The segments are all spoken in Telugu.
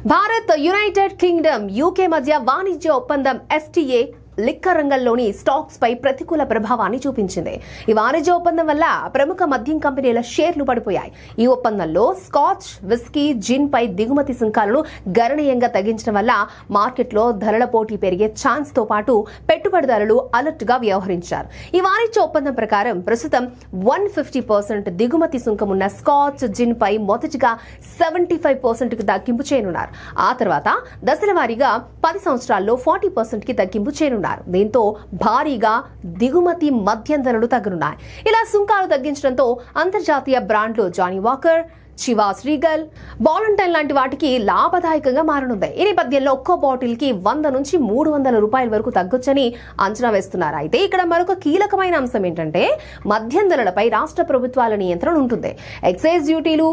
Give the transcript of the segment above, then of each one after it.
భారత్, యునైటెడ్ కింగ్డమ్, యూకే మధ్య వాణిజ్య ఒప్పందం FTA లిక్కర్ రంగంలోని స్టాక్స్ పై ప్రతికూల ప్రభావాన్ని చూపించింది. ఈ వాణిజ్య ఒప్పందం వల్ల ప్రముఖ మద్యం కంపెనీల షేర్లు పడిపోయాయి. ఈ ఒప్పందంలో స్కాచ్, విస్కీ, జిన్ పై దిగుమతి సుంకాలను గణనీయంగా తగ్గించడం వల్ల మార్కెట్లో ధరల పోటీ పెరిగే ఛాన్స్ తో పాటు పెట్టుబడిదారులు అలర్ట్ గా వ్యవహరించారు. ఈ వాణిజ్య ఒప్పందం ప్రకారం ప్రస్తుతం 150% దిగుమతి సుంకం ఉన్న స్కాచ్, జిన్ పై మొదటిగా 75% కి తగ్గింపు చేయనున్నారు. ఆ తర్వాత దశల వారీగా 10 సంవత్సరాల్లో 40% కి తగ్గింపు చేయనున్నారు. దీంతో భారీగా దిగుమతి మద్యం ధరలు తగ్గనున్నాయి. ఇలా సుంకాలు తగ్గించడంతో అంతర్జాతీయ బ్రాండ్లు Johnnie Walker, Chivas Regal, Valentine లాంటి వాటికి లాభదాయకంగా మారనుంది. ఈ నేపథ్యంలో ఒక్కో బాటిల్ కి 100 నుంచి 300 రూపాయల వరకు తగ్గొచ్చని అంచనా వేస్తున్నారు. అయితే ఇక్కడ మరొక కీలకమైన అంశం ఏంటంటే మద్యం ధరలపై రాష్ట్ర ప్రభుత్వాల నియంత్రణ ఉంటుంది. ఎక్సైజ్ డ్యూటీలు,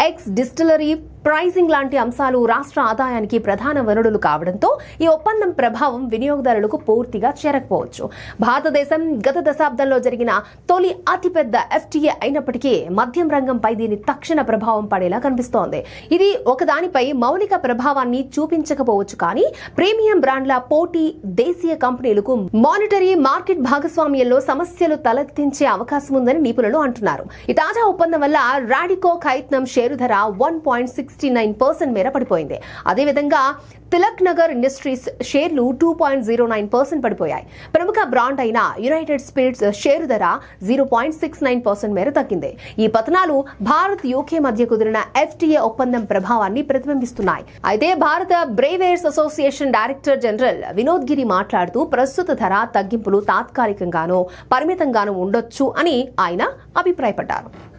ఎక్స్ డిస్టిలరీ ప్రైసింగ్ లాంటి అంశాలు రాష్ట్ర ఆదాయానికి ప్రధాన వనరులు కావడంతో ఈ ఒప్పందం ప్రభావం వినియోగదారులకు పూర్తిగా చేరకపోవచ్చు. భారతదేశం గత దశాబ్దంలో జరిగిన తొలి అతిపెద్ద FTA అయినప్పటికీ మద్యం రంగంపై దీని తక్షణ ప్రభావం పడేలా కనిపిస్తోంది. ఇది ఒకదానిపై మౌలిక ప్రభావాన్ని చూపించకపోవచ్చు, కానీ ప్రీమియం బ్రాండ్ల పోటీ దేశీయ కంపెనీలకు మానిటరీ మార్కెట్ భాగస్వామ్యంలో సమస్యలు తలెత్తించే అవకాశం ఉందని నిపుణులు అంటున్నారు. ఈ తాజా ఒప్పందం వల్ల రాడికో ఖైత్నం షేరు ధర 1.69% మేర పడిపోయింది. అదేవిధంగా తిలక్ నగర్ ఇండస్ట్రీస్ షేర్లు 2.09% పడిపోయాయి. ప్రముఖ బ్రాండ్ అయిన యునైటెడ్ స్పిరిట్స్ షేరు ధర 0.69% మేర తగ్గింది. ఈ పతనాలు భారత్, యూకే మధ్య కుదిరిన FTA ఒప్పందం ప్రభావాన్ని ప్రతిబింబిస్తున్నాయి. అయితే భారత బ్రేవేర్స్ అసోసియేషన్ డైరెక్టర్ జనరల్ వినోద్ గిరి మాట్లాడుతూ ప్రస్తుత ధర తగ్గింపులు తాత్కాలికంగానో పరిమితంగానో ఉండొచ్చు అని ఆయన అభిప్రాయపడ్డారు.